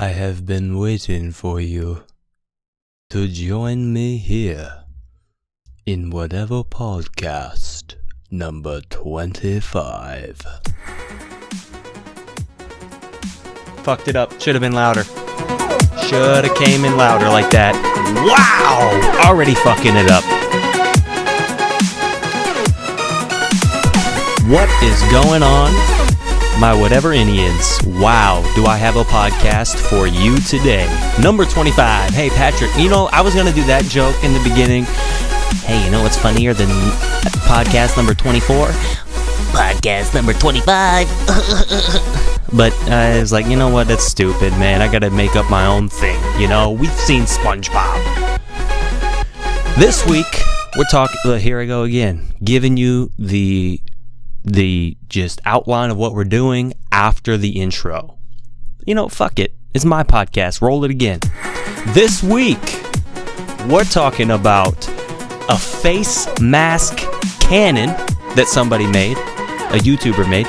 I have been waiting for you to join me here in whatever podcast number 25. Fucked it up. Should have been louder. Should have came in louder like that. Wow! Already fucking it up. What is going on, my whatever Indians? Wow, do I have a podcast for you today. Number 25. Hey, Patrick, you know, I was going to do that joke in the beginning. Hey, you know what's funnier than podcast number 24? Podcast number 25. But I was like, you know what? That's stupid, man. I got to make up my own thing. You know, we've seen SpongeBob. This week, we're talking, here I go again, giving you the just outline of what we're doing after the intro. You know, fuck it. It's my podcast. Roll it again. This week, we're talking about a face mask cannon that somebody made, a YouTuber made,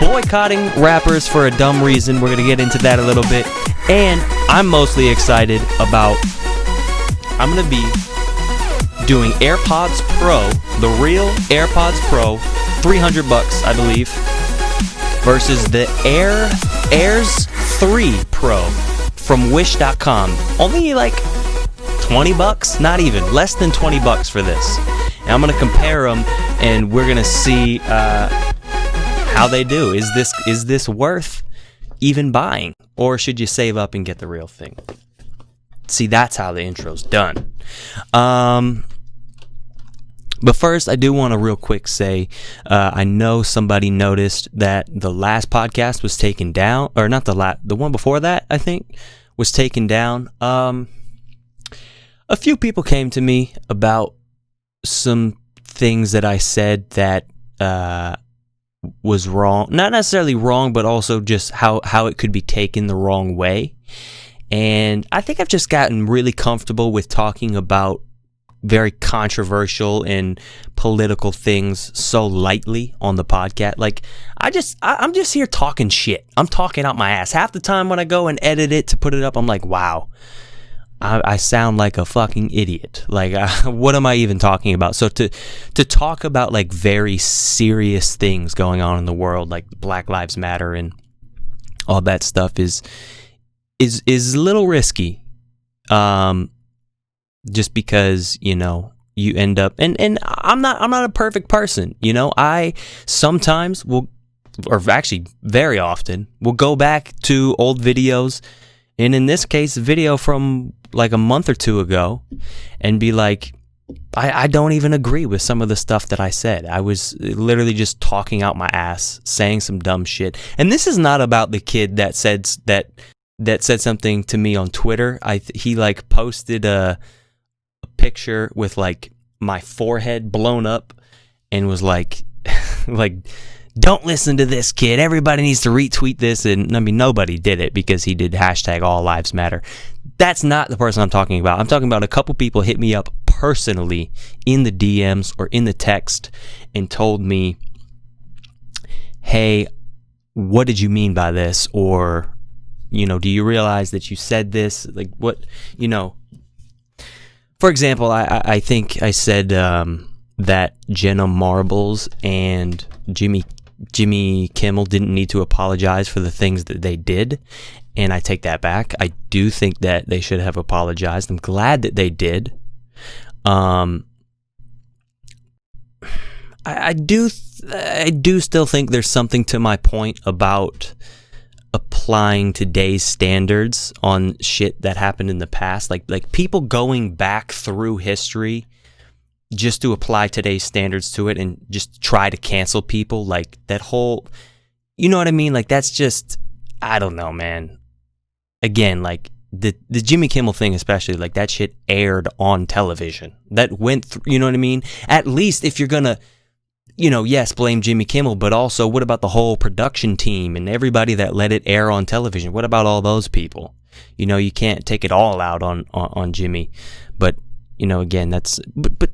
boycotting rappers for a dumb reason. We're going to get into that a little bit. And I'm mostly excited about, I'm going to be doing AirPods Pro, the real AirPods Pro, $300, I believe, versus the Airs 3 Pro from Wish.com. Only like $20, not even, less than $20 for this. And I'm gonna compare them, and we're gonna see how they do. Is this worth even buying, or should you save up and get the real thing? See, that's how the intro's done. But first, I do want to real quick say, I know somebody noticed that the last podcast was taken down, or not the one before that, I think, was taken down. A few people came to me about some things that I said that was wrong. Not necessarily wrong, but also just how it could be taken the wrong way. And I think I've just gotten really comfortable with talking about very controversial and political things so lightly on the podcast. Like, I'm just here talking shit. I'm talking out my ass. Half the time when I go and edit it to put it up, I'm like, wow, I sound like a fucking idiot. Like, what am I even talking about? So to talk about like very serious things going on in the world, like Black Lives Matter and all that stuff is a little risky. Just because, you know, you end up, and I'm not a perfect person, you know. I sometimes will, or actually very often, will go back to old videos, and in this case, a video from like a month or two ago, and be like, I don't even agree with some of the stuff that I said. I was literally just talking out my ass, saying some dumb shit. And this is not about the kid that said something to me on Twitter. He like posted a picture with like my forehead blown up and was like don't listen to this kid, everybody needs to retweet this. And I mean, nobody did it because he did hashtag all lives matter. That's not the person I'm talking about. I'm talking about a couple people hit me up personally in the DMs or in the text and told me, hey, what did you mean by this? Or, you know, do you realize that you said this? Like, what, you know. For example, I think I said that Jenna Marbles and Jimmy Kimmel didn't need to apologize for the things that they did, and I take that back. I do think that they should have apologized. I'm glad that they did. I do still think there's something to my point about applying today's standards on shit that happened in the past, like people going back through history just to apply today's standards to it and just try to cancel people, like that whole, you know what I mean? Like, that's just, I don't know, man. Again, like the Jimmy Kimmel thing especially, like that shit aired on television. That went through, you know what I mean? At least if you're gonna, you know, yes, blame Jimmy Kimmel, but also what about the whole production team and everybody that let it air on television? What about all those people? You know, you can't take it all out on Jimmy. But, you know, again, but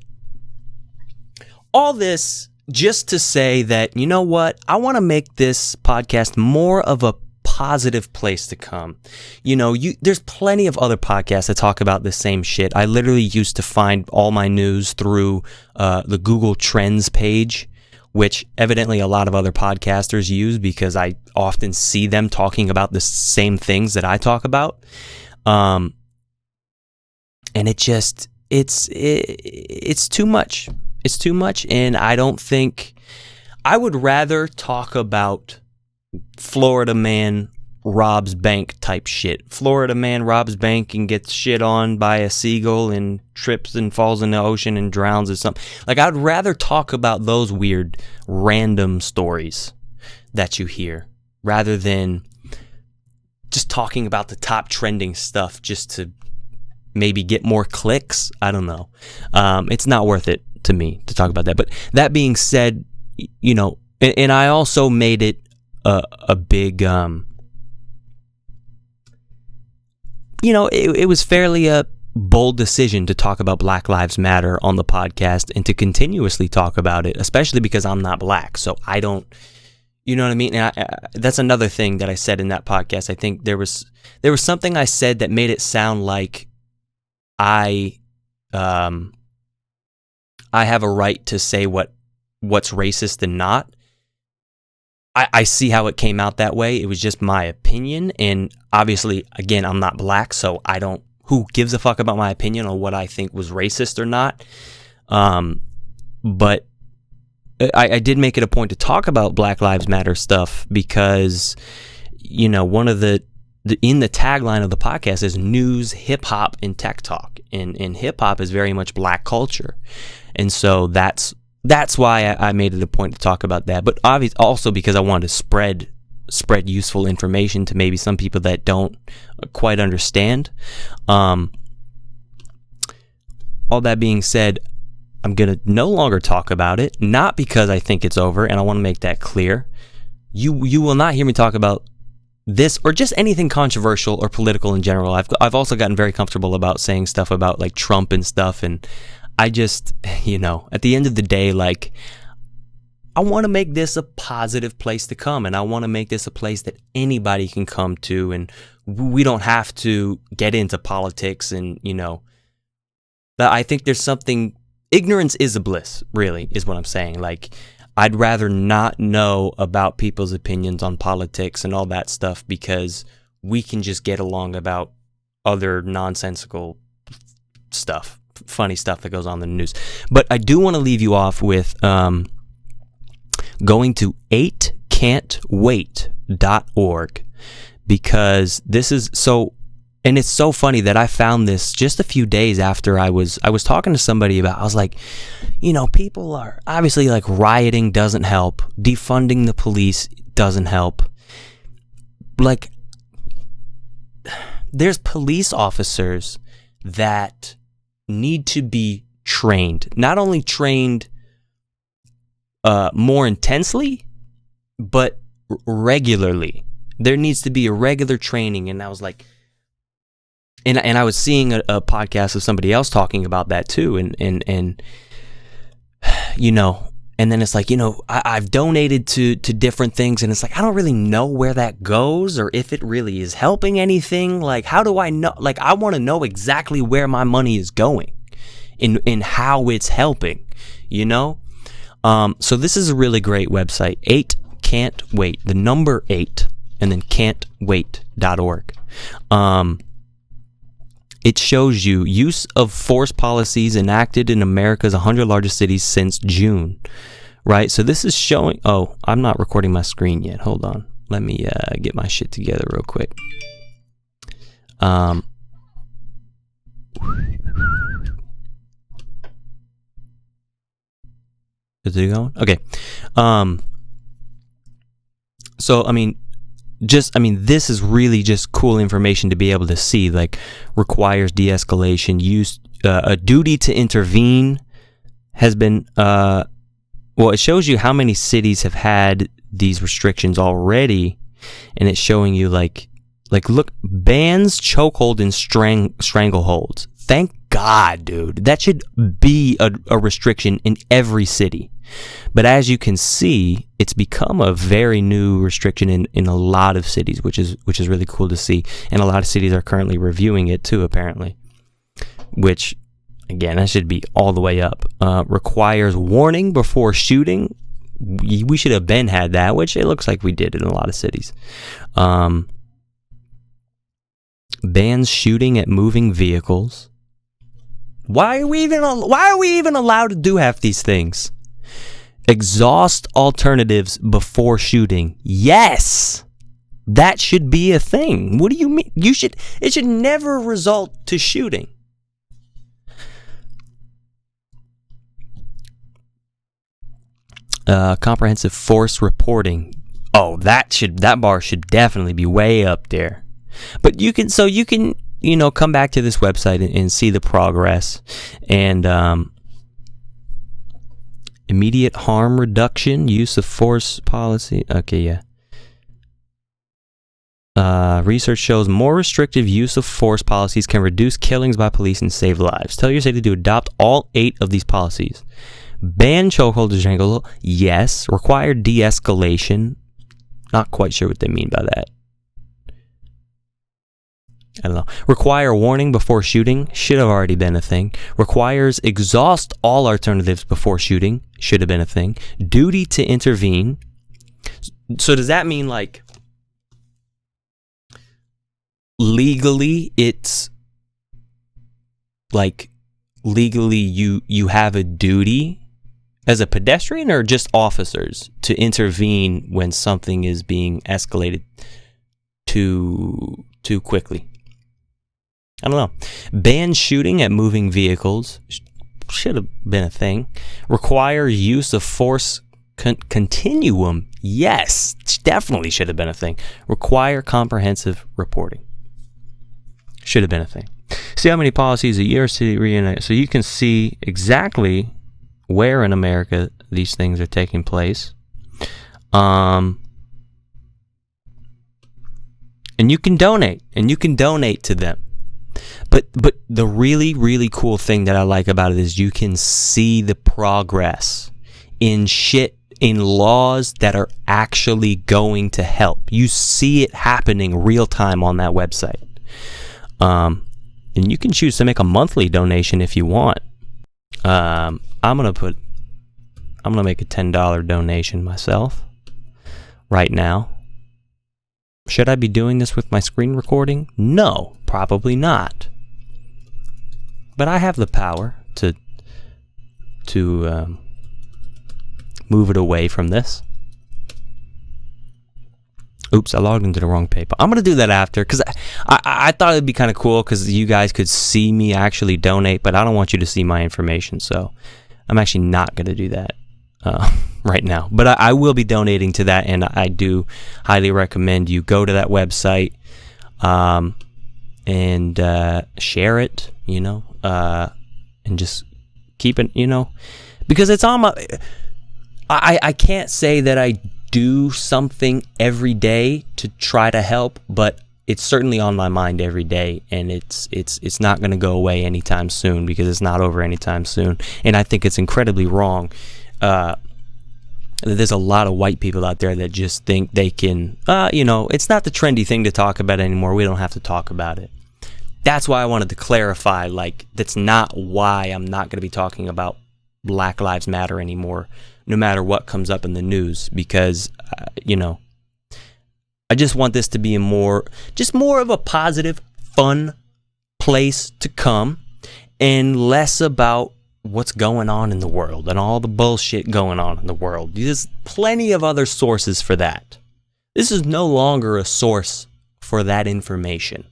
all this just to say that, you know what? I want to make this podcast more of a positive place to come. There's plenty of other podcasts that talk about the same shit. I literally used to find all my news through the Google Trends page, which evidently a lot of other podcasters use because I often see them talking about the same things that I talk about. And it's too much. It's too much, and I don't think I would rather talk about Florida man robs bank type shit. Florida man robs bank and gets shit on by a seagull and trips and falls in the ocean and drowns or something. Like, I'd rather talk about those weird random stories that you hear rather than just talking about the top trending stuff just to maybe get more clicks. I don't know. It's not worth it to me to talk about that. But that being said, and I also made it a big, it was fairly a bold decision to talk about Black Lives Matter on the podcast and to continuously talk about it, especially because I'm not black. So I don't, you know what I mean? And that's another thing that I said in that podcast. I think there was something I said that made it sound like I have a right to say what's racist and not. I see how it came out that way. It was just my opinion, and obviously, again, I'm not black, so who gives a fuck about my opinion on what I think was racist or not? But I did make it a point to talk about Black Lives Matter stuff because, one of the in the tagline of the podcast is news, hip hop, and tech talk, and hip hop is very much black culture, and so that's why I made it a point to talk about that. But obviously, also because I wanted to spread useful information to maybe some people that don't quite understand. All that being said, I'm gonna no longer talk about it, not because I think it's over, and I want to make that clear. You will not hear me talk about this or just anything controversial or political in general. I've also gotten very comfortable about saying stuff about like Trump and stuff, and I just, at the end of the day, like, I want to make this a positive place to come, and I want to make this a place that anybody can come to, and we don't have to get into politics, and, I think there's something, ignorance is a bliss, really, is what I'm saying. Like, I'd rather not know about people's opinions on politics and all that stuff because we can just get along about other nonsensical stuff. Funny stuff that goes on in the news. But I do want to leave you off with going to 8cantwait.org because this is so, and it's so funny that I found this just a few days after I was talking to somebody about, I was like, people are obviously like rioting doesn't help, defunding the police doesn't help. Like, there's police officers that need to be trained, not only trained more intensely, but regularly. There needs to be a regular training. And I was like, and I was seeing a podcast of somebody else talking about that too. And and then it's like, I've donated to different things, and it's like, I don't really know where that goes or if it really is helping anything. Like, how do I know? Like, I want to know exactly where my money is going and how it's helping, So this is a really great website, 8cantwait, the number 8, and then cantwait.org. It shows you use of force policies enacted in America's 100 largest cities since June, right? So this is showing, I'm not recording my screen yet. Hold on. Let me get my shit together real quick. Is it going? Okay. So, this is really just cool information to be able to see, like, requires de-escalation, a duty to intervene has been, it shows you how many cities have had these restrictions already, and it's showing you, like look, bans, chokehold, and strangleholds. God, dude. That should be a restriction in every city. But as you can see, it's become a very new restriction in a lot of cities, which is really cool to see. And a lot of cities are currently reviewing it too, apparently. Which, again, that should be all the way up. Requires warning before shooting. We should have had that, which it looks like we did in a lot of cities. Bans shooting at moving vehicles. Why are we even allowed to do half these things? Exhaust alternatives before shooting. Yes, that should be a thing. What do you mean? It should never result to shooting. Comprehensive force reporting. Oh, that bar should definitely be way up there. But you can come back to this website and see the progress and immediate harm reduction, use of force policy. Okay, yeah. Research shows more restrictive use of force policies can reduce killings by police and save lives. Tell your city to adopt all 8 of these policies. Ban chokehold to strangle. Yes. Require de-escalation. Not quite sure what they mean by that. I don't know. Require warning before shooting. Should have already been a thing. Requires exhaust all alternatives before shooting. Should have been a thing. Duty to intervene. So does that mean like legally it's like legally you have a duty as a pedestrian, or just officers to intervene when something is being escalated too quickly? I don't know. Ban shooting at moving vehicles. Should have been a thing. Require use of force continuum. Yes, definitely should have been a thing. Require comprehensive reporting. Should have been a thing. See how many policies a year city reunite. So you can see exactly where in America these things are taking place. And you can donate. And you can donate to them. But the really, really cool thing that I like about it is you can see the progress in laws that are actually going to help. You see it happening real time on that website. And you can choose to make a monthly donation if you want. I'm gonna make a $10 donation myself right now. Should I be doing this with my screen recording? No, probably not. But I have the power to move it away from this. Oops, I logged into the wrong paper. I'm going to do that after, because I thought it'd be kind of cool because you guys could see me actually donate, but I don't want you to see my information, so I'm actually not going to do that right now. But I will be donating to that, and I do highly recommend you go to that website and share it, and just keep it, because it's on my... I can't say that I do something every day to try to help, but it's certainly on my mind every day, and it's not going to go away anytime soon, because it's not over anytime soon. And I think it's incredibly wrong. There's a lot of white people out there that just think they can, it's not the trendy thing to talk about anymore. We don't have to talk about it. That's why I wanted to clarify, that's not why I'm not going to be talking about Black Lives Matter anymore, no matter what comes up in the news, because, I just want this to be more of a positive, fun place to come, and less about what's going on in the world and all the bullshit going on in the world. There's plenty of other sources for that. This is no longer a source for that information,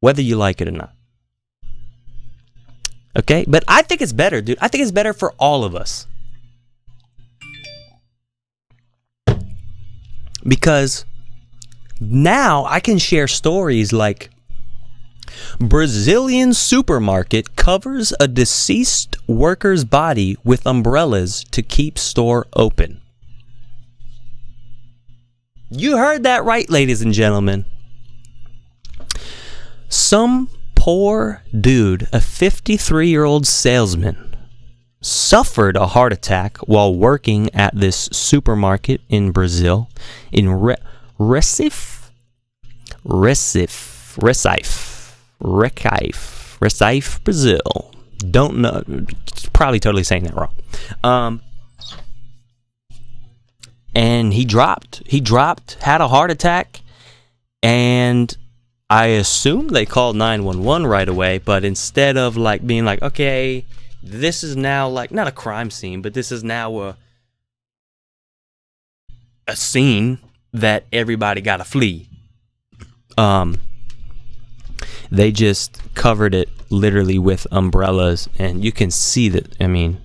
whether you like it or not. Okay? But I think it's better, dude. I think it's better for all of us. Because now I can share stories like Brazilian supermarket covers a deceased worker's body with umbrellas to keep store open. You heard that right, ladies and gentlemen. Some poor dude, a 53-year-old salesman, suffered a heart attack while working at this supermarket in Brazil, in Recife, Brazil. Don't know. Probably totally saying that wrong. And he dropped, had a heart attack, and I assume they called 911 right away, but instead of like being like, okay, this is now like not a crime scene, but this is now a scene that everybody gotta flee. They just covered it literally with umbrellas, and you can see that. I mean,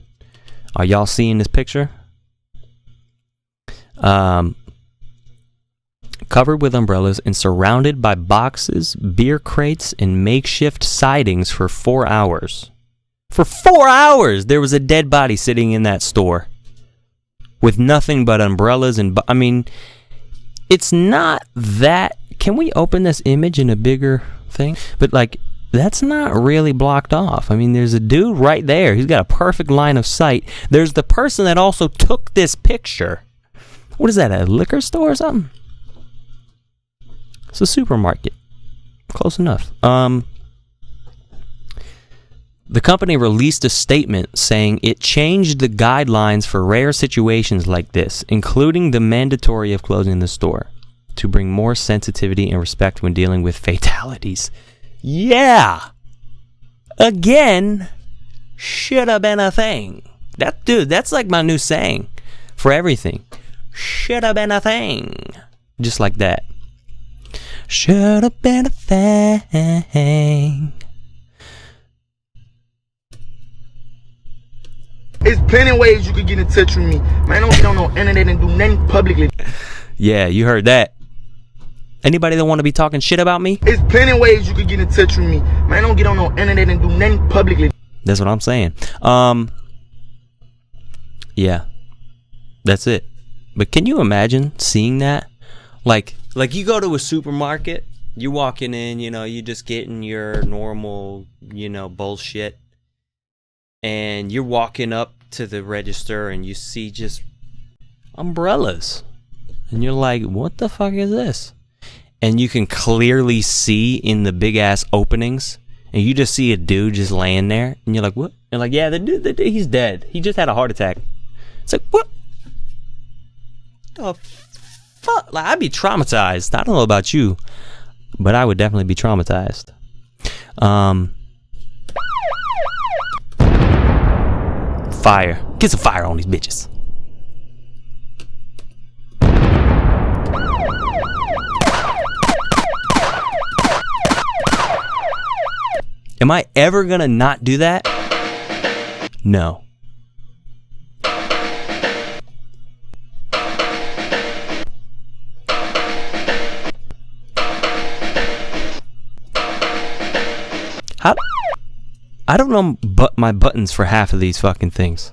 are y'all seeing this picture? Covered with umbrellas and surrounded by boxes, beer crates, and makeshift sidings for 4 hours. For 4 hours, there was a dead body sitting in that store with nothing but umbrellas and... I mean, it's not that... Can we open this image in a bigger thing? But, like, that's not really blocked off. I mean, there's a dude right there. He's got a perfect line of sight. There's the person that also took this picture. What is that, a liquor store or something? It's a supermarket. Close enough. The company released a statement saying it changed the guidelines for rare situations like this, including the mandatory of closing the store, to bring more sensitivity and respect when dealing with fatalities. Yeah! Again, should have been a thing. That's like my new saying for everything. Should have been a thing. Just like that. Should have been a thing. There's plenty of ways you could get in touch with me. Man, don't get on no internet and do nothing publicly. Yeah, you heard that. Anybody that want to be talking shit about me? There's plenty of ways you could get in touch with me. Man, don't get on no internet and do nothing publicly. That's what I'm saying. Yeah. That's it. But can you imagine seeing that? Like you go to a supermarket, you're walking in, you're just getting your normal, bullshit. And you're walking up to the register and you see just umbrellas. And you're like, what the fuck is this? And you can clearly see in the big ass openings, and you just see a dude just laying there, and you're like, what? And like, yeah, the dude, he's dead. He just had a heart attack. It's like, what the fuck? Like, I'd be traumatized. I don't know about you, but I would definitely be traumatized. Fire. Get some fire on these bitches. Am I ever gonna not do that? No. I don't know my buttons for half of these fucking things.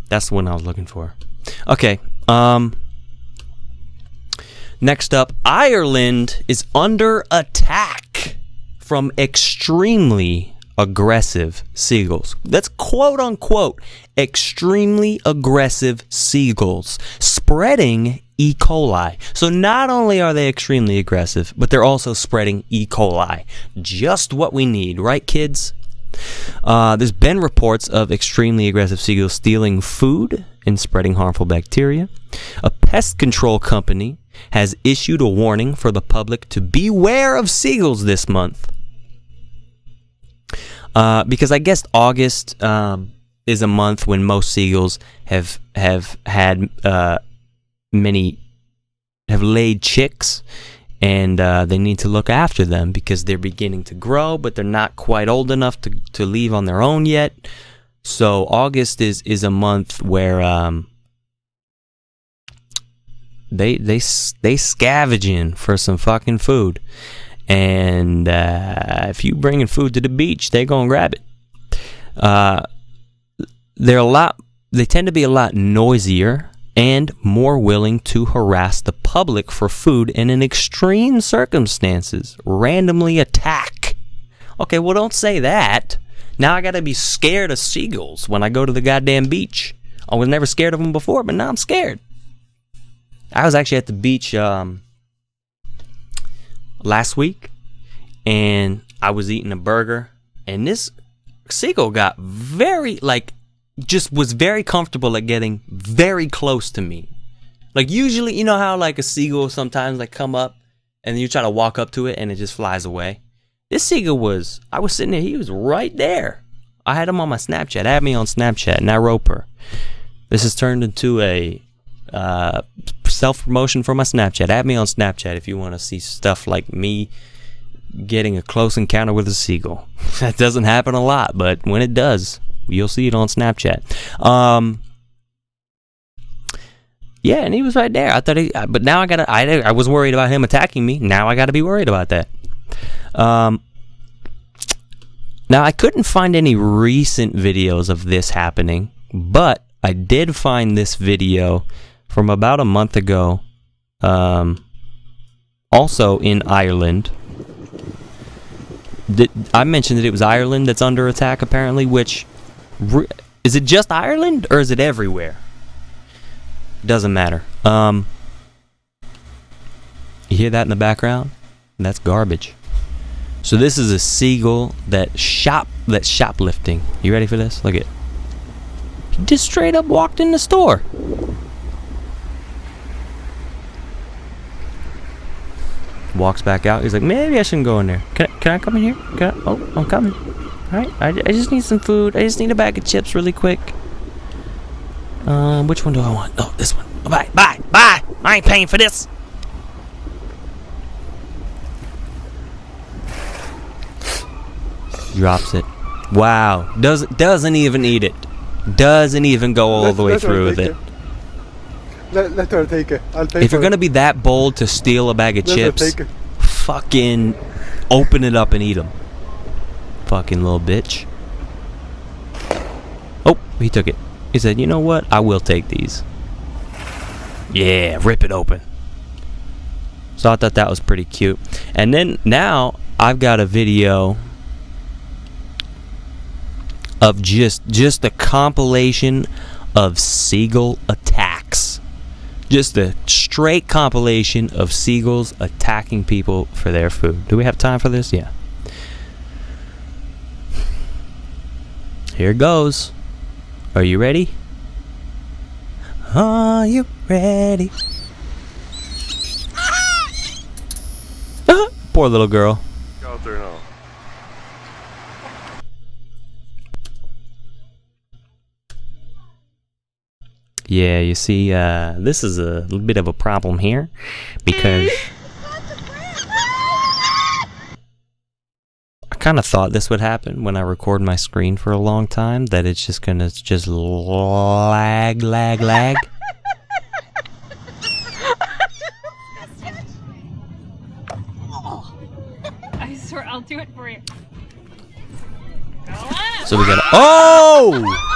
That's the one I was looking for. Okay. Next up, Ireland is under attack from extremely aggressive seagulls. That's quote unquote extremely aggressive seagulls spreading E. coli. So not only are they extremely aggressive, but they're also spreading E. coli. Just what we need, right, kids? There's been reports of extremely aggressive seagulls stealing food and spreading harmful bacteria. A pest control company has issued a warning for the public to beware of seagulls this month. Because I guess August is a month when most seagulls have had have laid chicks, and they need to look after them because they're beginning to grow, but they're not quite old enough to leave on their own yet. So August is a month where they scavenging for some fucking food, and if you bringing food to the beach, they gonna grab it. They tend to be a lot noisier and more willing to harass the public for food, and in extreme circumstances randomly attack Okay, well, don't say that. Now I gotta be scared of seagulls when I go to the goddamn beach. I was never scared of them before, but now I'm scared. I was actually at the beach last week, and I was eating a burger, and this seagull got very, like, just was very comfortable at getting very close to me. Like, usually, you know how, like, a seagull sometimes, like, come up, and then you try to walk up to it, and it just flies away? This seagull was, I was sitting there, he was right there. I had him on my Snapchat. Add me on Snapchat, and I rope her. This has turned into a self-promotion for my Snapchat. Add me on Snapchat if you want to see stuff like me getting a close encounter with a seagull. That doesn't happen a lot, but when it does, you'll see it on Snapchat. Yeah, and he was right there. I thought but now I was worried about him attacking me. Now I gotta be worried about that. Now I couldn't find any recent videos of this happening, but I did find this video from about a month ago, also in Ireland. I mentioned that it was Ireland that's under attack, apparently, which... Is it just Ireland, or is it everywhere? Doesn't matter. You hear that in the background? That's garbage. So this is a seagull that's shoplifting. You ready for this? Look at it. He just straight up walked in the store. Walks back out. He's like, maybe I shouldn't go in there. Can I come in here? Oh, I'm coming. Alright, I just need some food. I just need a bag of chips really quick. Which one do I want? Oh, this one. Bye. I ain't paying for this. Drops it. Wow. Doesn't even eat it. Doesn't even go all the way through with it. Let her take it. I'll pay. If you're gonna be that bold to steal a bag of chips, fucking open it up and eat them. Fucking little bitch. Oh, he took it. He said, you know what? I will take these. Yeah, rip it open. So I thought that was pretty cute. And then now I've got a video of just a compilation of seagull attacks. Just a straight compilation of seagulls attacking people for their food. Do we have time for this? Yeah. Here goes. Are you ready? Are you ready? Poor little girl. Go out there now. Yeah, you see, this is a little bit of a problem here because I kind of thought this would happen when I record my screen for a long time, that it's just gonna lag. I swear I'll do it for you. So we gotta, oh!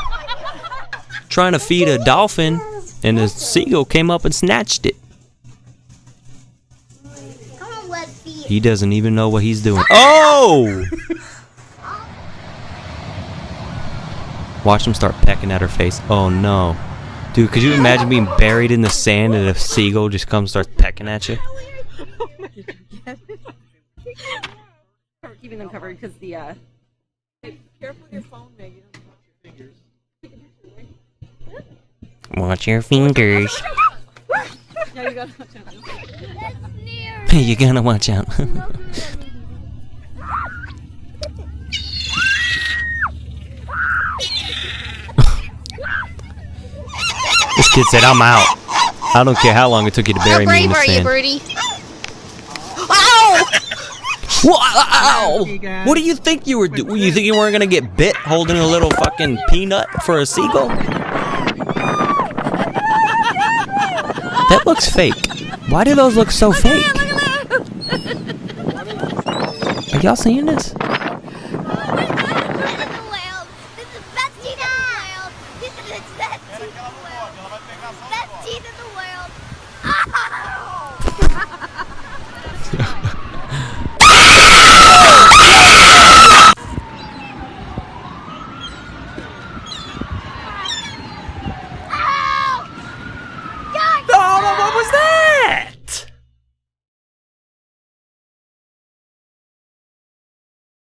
Trying to feed a dolphin, and a seagull came up and snatched it. He doesn't even know what he's doing. Oh! Watch him start pecking at her face. Oh no. Dude, could you imagine being buried in the sand and a seagull just comes and starts pecking at you? Oh my God. Keeping them covered because the Hey, careful with your phone, Meg. You don't touch your fingers. Watch your fingers. Yeah, you gotta watch out. You're gonna watch out. This kid said, I'm out. I don't care how long it took you to bury me in the sand. How brave are you, Birdie? Ow! What do you think you were doing? You think you weren't gonna get bit holding a little fucking peanut for a seagull? That looks fake. Why do those look so fake? Are y'all seeing this?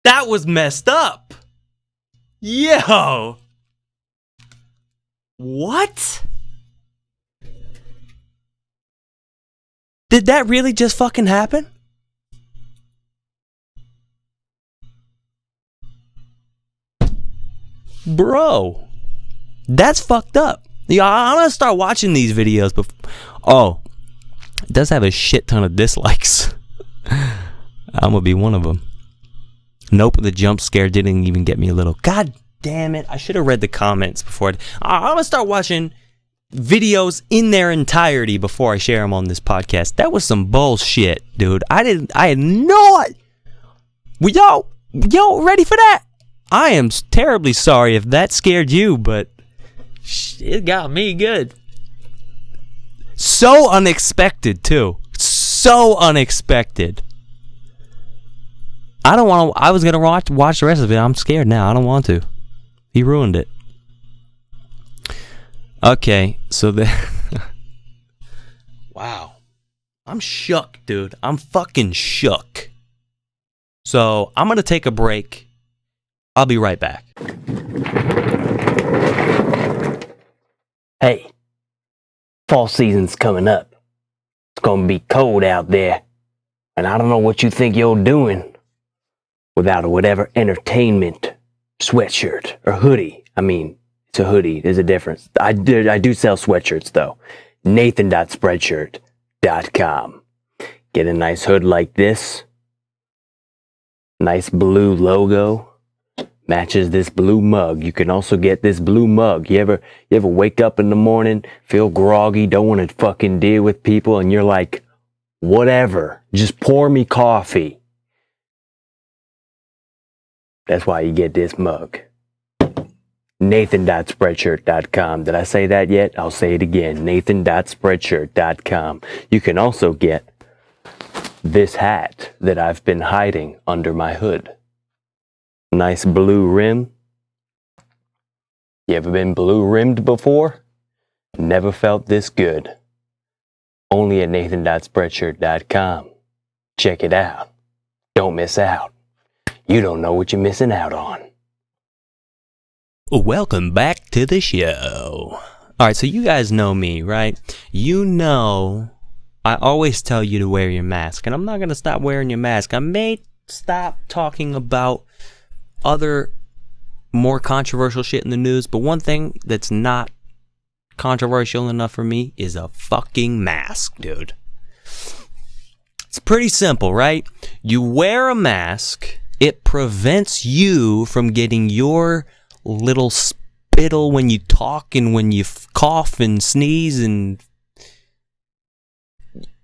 That was messed up. Yo. What? Did that really just fucking happen? Bro, that's fucked up. Yeah, I'm gonna start watching these videos, but oh, it does have a shit ton of dislikes. I'm gonna be one of them. Nope, the jump scare didn't even get me a little. God damn it! I should have read the comments before. I'm gonna start watching videos in their entirety before I share them on this podcast. That was some bullshit, dude. I had no idea. Yo, ready for that? I am terribly sorry if that scared you, but it got me good. So unexpected, too. So unexpected. I don't want to. I was going to watch the rest of it. I'm scared now. I don't want to. He ruined it. Okay, so wow. I'm shook, dude. I'm fucking shook. So I'm going to take a break. I'll be right back. Hey, fall season's coming up. It's gonna be cold out there, and I don't know what you think you're doing without a whatever entertainment sweatshirt or hoodie. I mean, it's a hoodie. There's a difference. I do sell sweatshirts though. Nathan.spreadshirt.com. Get a nice hood like this. Nice blue logo. Matches this blue mug. You can also get this blue mug. You ever wake up in the morning, feel groggy, don't want to fucking deal with people, and you're like, whatever, just pour me coffee. That's why you get this mug. Nathan.spreadshirt.com. Did I say that yet? I'll say it again. Nathan.spreadshirt.com. You can also get this hat that I've been hiding under my hood. Nice blue rim. You ever been blue rimmed before? Never felt this good. Only at Nathan.spreadshirt.com. Check it out. Don't miss out. You don't know what you're missing out on. Welcome back to the show. Alright, so you guys know me, right? You know I always tell you to wear your mask, and I'm not going to stop wearing your mask. I may stop talking about other more controversial shit in the news, but one thing that's not controversial enough for me is a fucking mask, dude. It's pretty simple, right? You wear a mask, it prevents you from getting your little spittle when you talk and when you cough and sneeze, and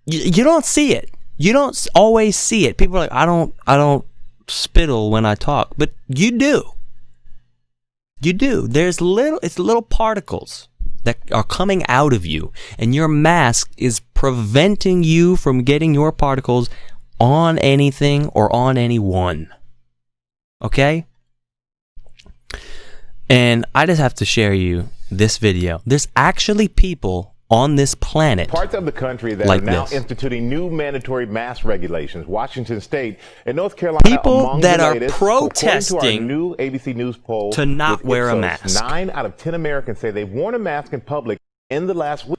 you don't see it. You don't always see it. People are like, I don't spittle when I talk, but you do. You do. It's little particles that are coming out of you, and your mask is preventing you from getting your particles on anything or on anyone. Okay? And I just have to share you this video. There's actually people on this planet, parts of the country that like are now this. instituting new mandatory mask regulations. Washington State and North Carolina, people among that the are latest. protesting According to our new ABC News poll to not with wear a Ipsos, mask. 9 out of 10 Americans say they've worn a mask in public in the last week.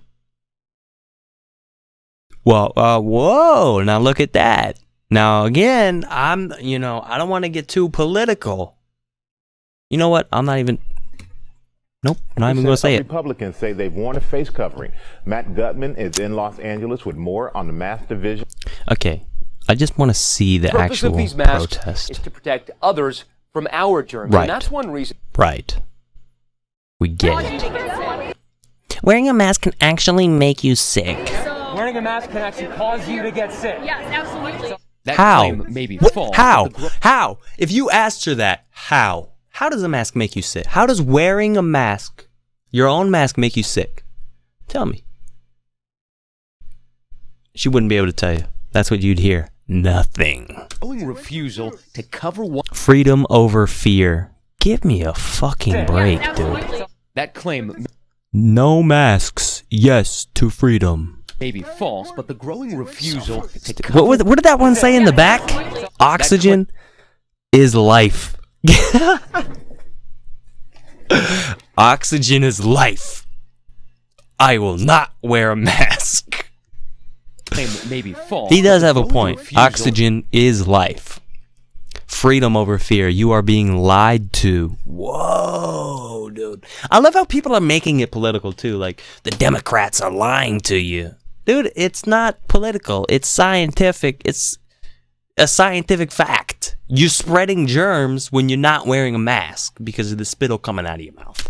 Well, whoa! Now look at that. Now again, I don't want to get too political. You know what? I'm not even. Nope, not even going to say it. Republicans say they've worn a face covering. Matt Gutman is in Los Angeles with more on the mask division. Okay, I just want to see the actual of these masks protest. is to protect others from our germs. Right. And that's one reason. Right. We get it. Wearing a mask can actually make you sick. Wearing a mask can actually cause you to get sick. Yes, absolutely. That How? claim may be What? false. How? but the How? If you asked her that, how? How does a mask make you sick? How does wearing a mask, your own mask, make you sick? Tell me. She wouldn't be able to tell you. That's what you'd hear. Nothing. growing refusal to cover one. Freedom over fear. Give me a fucking break, dude. That claim No masks. Yes to freedom. may be false, but the growing refusal to cover. What did that one say in the back? Oxygen? is life. Oxygen is life. I will not wear a mask. Claim may be false. He does have a but point. refusal- Oxygen is life. Freedom over fear. You are being lied to. Whoa, dude. I love how people are making it political too. Like, the Democrats are lying to you. Dude, it's not political. It's scientific. It's a scientific fact. You're spreading germs when you're not wearing a mask because of the spittle coming out of your mouth.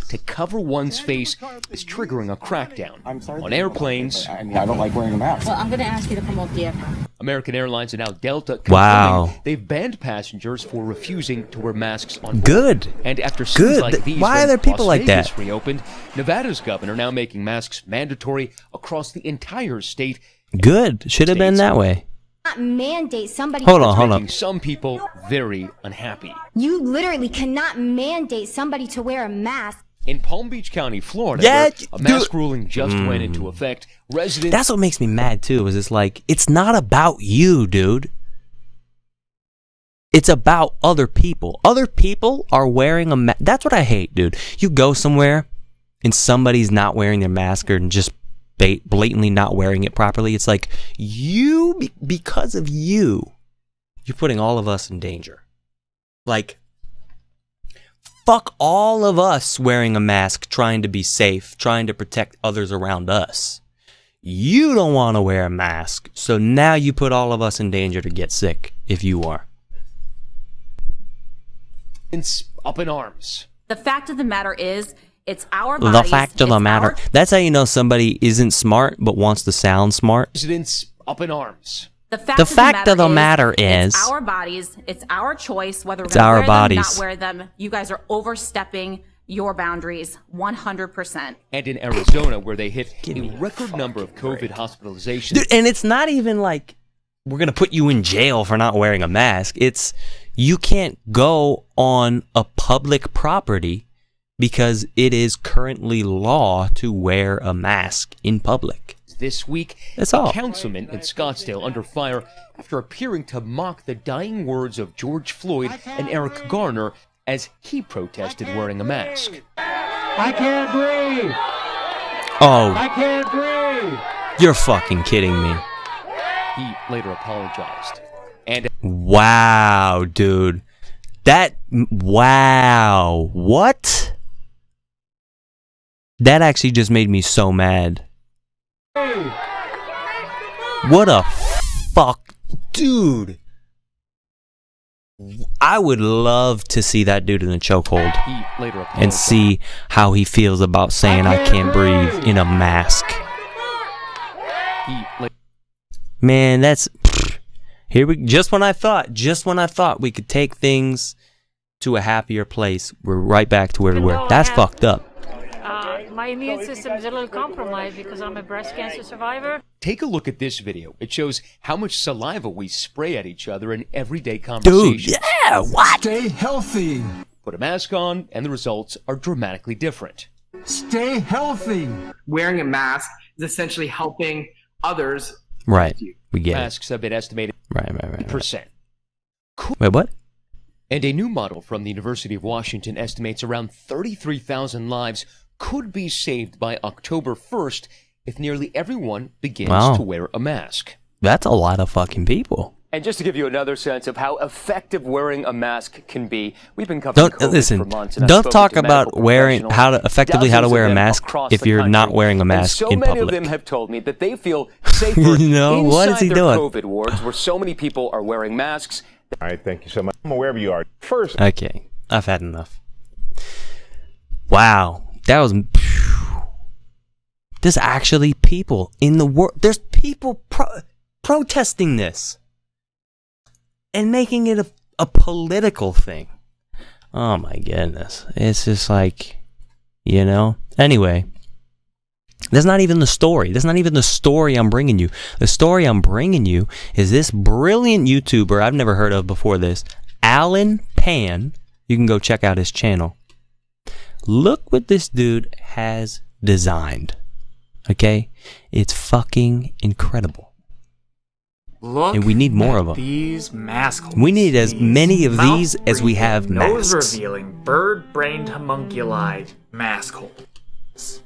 To cover one's face is triggering a crackdown on airplanes. I mean, I don't like wearing a mask. Well, I'm going to ask you to come off the aircraft. American Airlines and now Delta Wow. confirming they've banned passengers for refusing to wear masks on board. Good. And after Good. scenes like these, Why are when there people Las like Vegas that? reopened, Nevada's governor now making masks mandatory across the entire state. Good. Should have been that way. Not mandate somebody. Hold on. Making some people very unhappy. You literally cannot mandate somebody to wear a mask. In Palm Beach County, Florida, Yeah, where a mask dude. ruling just went into effect, residents... That's what makes me mad too, is it's like, it's not about you, dude. It's about other people. Other people are wearing a mask. That's what I hate, dude. You go somewhere and somebody's not wearing their mask or just blatantly not wearing it properly. It's like, because of you, you're putting all of us in danger. Like, fuck all of us wearing a mask, trying to be safe, trying to protect others around us. You don't want to wear a mask, so now you put all of us in danger to get sick if you are. Up in arms. The fact of the matter is, it's our bodies. The fact of the matter. That's how you know somebody isn't smart but wants to sound smart. Residents up in arms. The fact of the matter is, it's our bodies. It's our choice whether we're it's going to our wear bodies. them, not wear them. You guys are overstepping your boundaries 100%. And in Arizona, where they hit a record number of COVID hospitalizations. Dude, and it's not even like we're going to put you in jail for not wearing a mask. It's you can't go on a public property because it is currently law to wear a mask in public. This week, That's all. a councilman in Scottsdale under fire after appearing to mock the dying words of George Floyd and Eric Garner as he protested wearing a mask. I can't breathe. Oh, I can't breathe. you're fucking kidding me. He later apologized. And Wow, dude. Wow. What? That actually just made me so mad. What a fuck. Dude. I would love to see that dude in a chokehold he later apologized. and see how he feels about saying I can't breathe in a mask. Man, that's just when I thought we could take things to a happier place, we're right back to where we were. That's fucked up. My immune system is a little compromised because I'm a breast cancer survivor. Take a look at this video. It shows how much saliva we spray at each other in everyday conversation. Dude, yeah, what? Stay healthy. Put a mask on, and the results are dramatically different. Stay healthy. Wearing a mask is essentially helping others. Right, we get it. Masks have been estimated Right. percent. Wait, what? And a new model from the University of Washington estimates around 33,000 lives could be saved by October 1st if nearly everyone begins to wear a mask. That's a lot of fucking people. And just to give you another sense of how effective wearing a mask can be, we've been covering COVID for months. And I've Don't spoken talk to about medical wearing professionals, how to wear a dozens of them mask across if the you're not country. wearing a And mask so in many public. of them have told me that they feel safer You know, what is he inside their doing? COVID wards where so many people are wearing masks. All right, thank you so much. Wherever you are. First. Okay, I've had enough. Wow, that was. There's actually people in the world. There's people protesting this and making it a political thing. Oh my goodness, it's just like, you know. Anyway, that's not even the story. That's not even the story I'm bringing you. The story I'm bringing you is this brilliant YouTuber I've never heard of before this, Alan Pan. You can go check out his channel. Look what this dude has designed. Okay? It's fucking incredible. Look and we need more of them. These mask holes. We need as many of these as we have nose masks. revealing, bird-brained homunculi mask holes.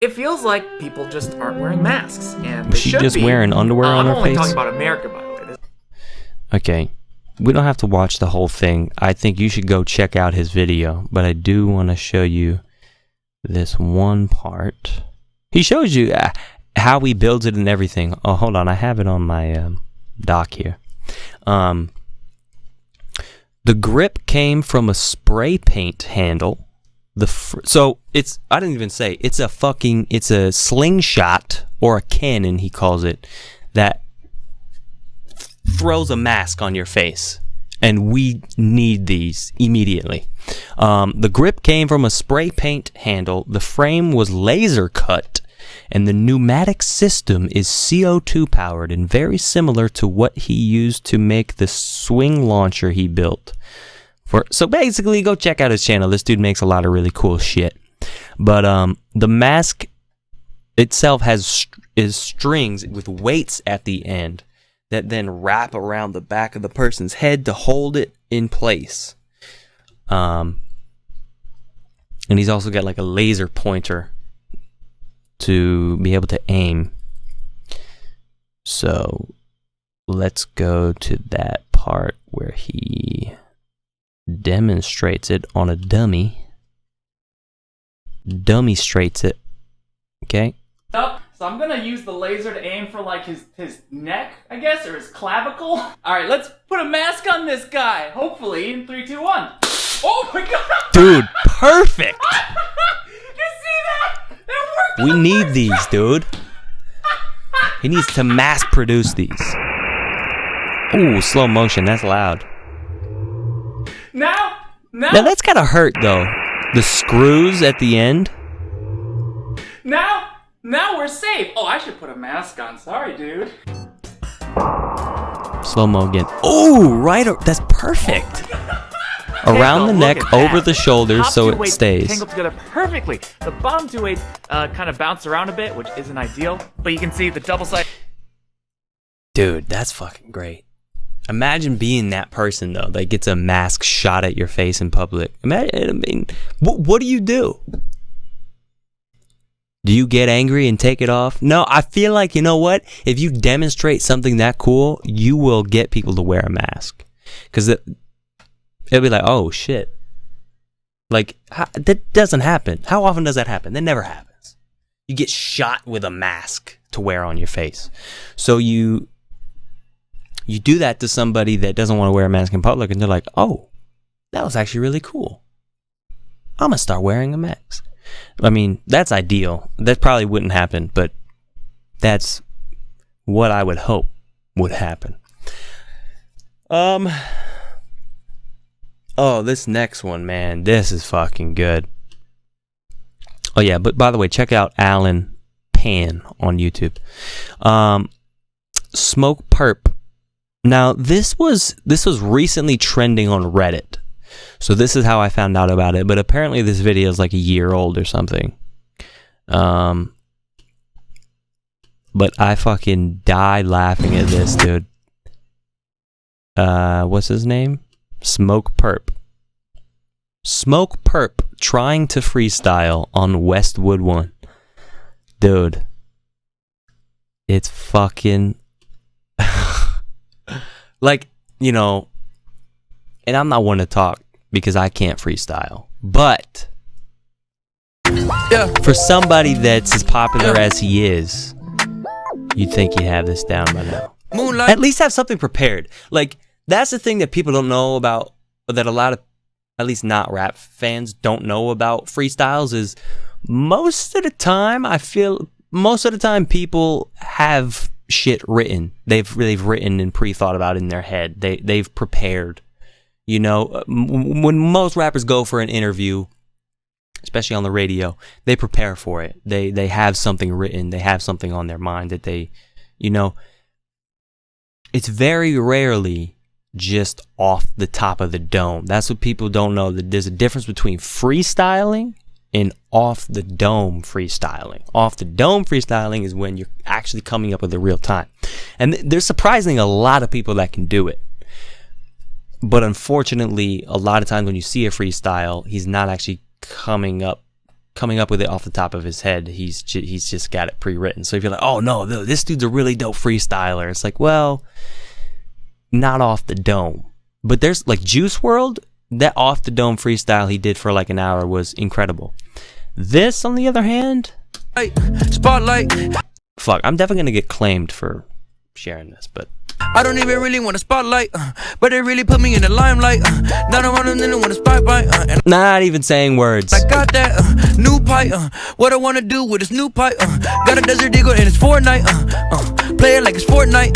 It feels like people just aren't wearing masks, and Was they she should just be. wearing underwear on her I'm only face? talking about America, by the way. Okay, we don't have to watch the whole thing. I think you should go check out his video, but I do want to show you this one part. He shows you how he builds it and everything. Oh, hold on, I have it on my doc here. The grip came from a spray paint handle. So it's, I didn't even say, it's a slingshot or a cannon, he calls it, that throws a mask on your face, and we need these immediately. The grip came from a spray paint handle. The frame was laser cut, and the pneumatic system is CO2 powered and very similar to what he used to make the swing launcher he built. So basically, go check out his channel. This dude makes a lot of really cool shit. But the mask itself is strings with weights at the end that then wrap around the back of the person's head to hold it in place. And he's also got like a laser pointer to be able to aim. So let's go to that part where he demonstrates it on a dummy. Dummy straits it. Okay. Up, so I'm gonna use the laser to aim for like his neck, I guess, or his clavicle. Alright, let's put a mask on this guy. Hopefully in 3, 2, 1. Oh my god! Dude, perfect! You see that? That worked! We need these, dude. He needs to mass produce these. Ooh, slow motion, that's loud. Now Now that's gotta hurt though. The screws at the end. Now we're safe. Oh, I should put a mask on. Sorry, dude. Slow mo again. Oh, right. That's perfect. Around the neck, over the shoulders, so it stays. Tangled together perfectly. The bottom two weights kind of bounce around a bit, which isn't ideal, but you can see the double side. Dude, that's fucking great. Imagine being that person though that gets a mask shot at your face in public. Imagine, I mean, what do you do? Do you get angry and take it off? No, I feel like, you know what? If you demonstrate something that cool, you will get people to wear a mask. Because it'll be like, oh, shit. Like, that doesn't happen. How often does that happen? That never happens. You get shot with a mask to wear on your face. So you do that to somebody that doesn't want to wear a mask in public, and they're like, oh, that was actually really cool. I'm going to start wearing a mask. I mean, that's ideal. That probably wouldn't happen, but that's what I would hope would happen. Oh, this next one, man, this is fucking good. Oh yeah, but by the way, check out Alan Pan on YouTube. Smokepurpp. Now, this was recently trending on Reddit. So this is how I found out about it, but apparently this video is like a year old or something. But I fucking died laughing at this, dude. What's his name? Smokepurpp. Smokepurpp trying to freestyle on Westwood 1. Dude. It's fucking... like, you know... And I'm not one to talk because I can't freestyle. But for somebody that's as popular as he is, you'd think he'd have this down by now. Moonlight. At least have something prepared. Like, that's the thing that people don't know about, that a lot of, at least not rap fans, don't know about freestyles, is most of the time, I feel, most of the time people have shit written. They've written and pre-thought about in their head. They've prepared. You know, when most rappers go for an interview, especially on the radio, they prepare for it. They have something written. They have something on their mind that they, you know, it's very rarely just off the top of the dome. That's what people don't know. That there's a difference between freestyling in off the dome freestyling. Off the dome freestyling is when you're actually coming up with it real time. And there's surprisingly a lot of people that can do it. But unfortunately, a lot of times when you see a freestyle, he's not actually coming up with it off the top of his head. He's just got it pre-written. So if you're like, oh no, this dude's a really dope freestyler, it's like, well, not off the dome. But there's like Juice WRLD, that off the dome freestyle he did for like an hour was incredible. This, on the other hand, spotlight. Fuck, I'm definitely gonna get claimed for sharing this, but I don't even really want a spotlight, but they really put me in the limelight. Not around them, they don't want a spotlight. Not even saying words. I got that new pipe. What I wanna do with this new pipe? Got a Desert Eagle and it's Fortnite. Play it like it's Fortnite.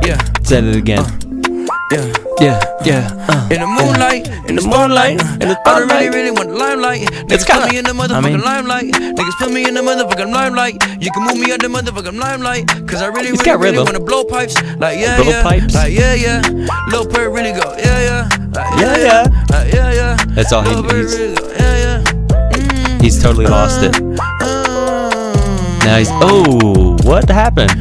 Yeah. Said it again. Yeah. In the moonlight, in the moonlight, in the I don't really want the limelight. Niggas put me in the motherfucking limelight. Niggas put me in the motherfucking limelight. You can move me out the motherfucking limelight, cause I really wanna blow pipes. Like like yeah. Lil Perp really go, yeah. That's all he's totally lost it. Now he's, oh, what happened?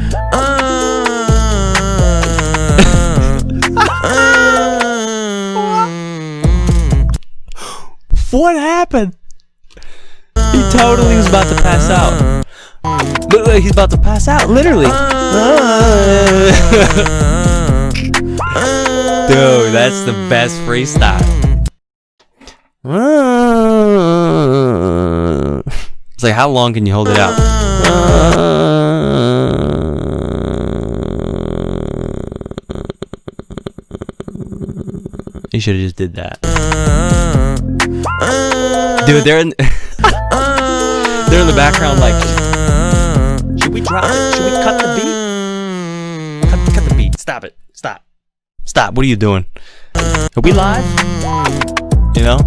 What happened? He totally was about to pass out. Look, he's about to pass out, literally. Dude, that's the best freestyle. It's like, how long can you hold it out? You should have just did that. Dude, they're in the background like, should we drop it? Should we cut the beat? Cut the beat. Stop it. Stop. What are you doing? Are we live? You know?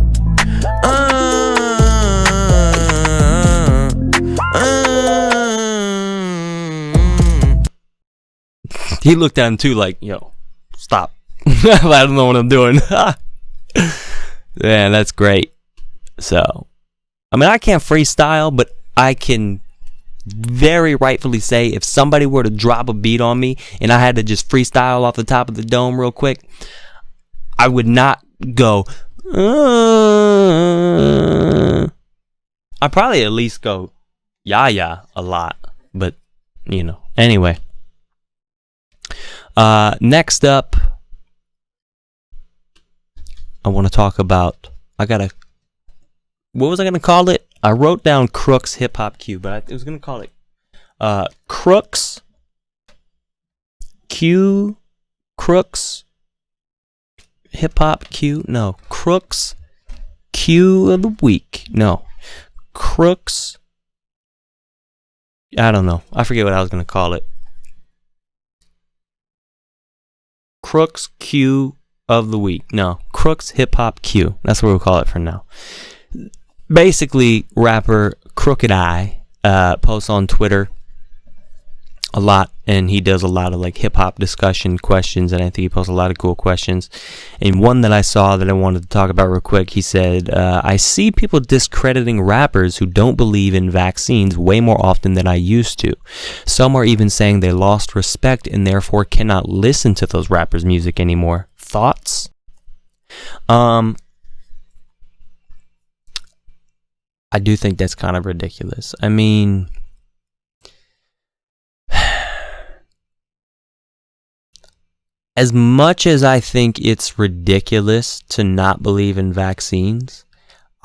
He looked at him too like, yo, stop. I don't know what I'm doing. Man, that's great. So, I mean, I can't freestyle, but I can very rightfully say if somebody were to drop a beat on me and I had to just freestyle off the top of the dome real quick, I would not go, I'd probably at least go, yeah, a lot. But, you know, anyway. Next up, I want to talk about, what was I going to call it? I wrote down Crooks Hip Hop Q, but I was going to call it Crooks Hip Hop Q. No, Crooks Q of the Week. No, Crooks. I don't know. I forget what I was going to call it. Crooks Q of the Week. No, Crooks Hip Hop Q. That's what we'll call it for now. Basically, rapper Crooked Eye posts on Twitter a lot, and he does a lot of like hip hop discussion questions, and I think he posts a lot of cool questions. And one that I saw that I wanted to talk about real quick, he said, I see people discrediting rappers who don't believe in vaccines way more often than I used to. Some are even saying they lost respect and therefore cannot listen to those rappers' music anymore. Thoughts? I do think that's kind of ridiculous. I mean, as much as I think it's ridiculous to not believe in vaccines,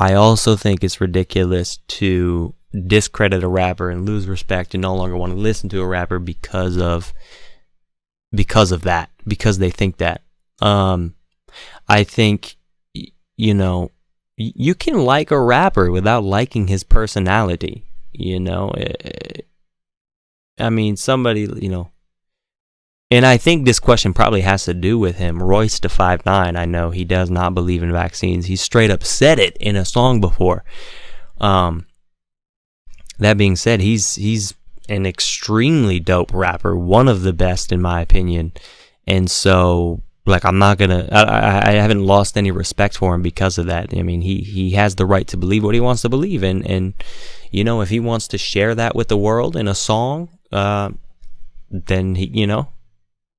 I also think it's ridiculous to discredit a rapper and lose respect and no longer want to listen to a rapper because of that, because they think that. I think, you know, you can like a rapper without liking his personality, you know. I mean, somebody, you know, and I think this question probably has to do with him. Royce da 5'9", I know he does not believe in vaccines. He straight up said it in a song before. That being said, he's an extremely dope rapper, one of the best in my opinion. And so, Like, I'm not gonna. I haven't lost any respect for him because of that. I mean, he has the right to believe what he wants to believe, and you know, if he wants to share that with the world in a song, then he, you know,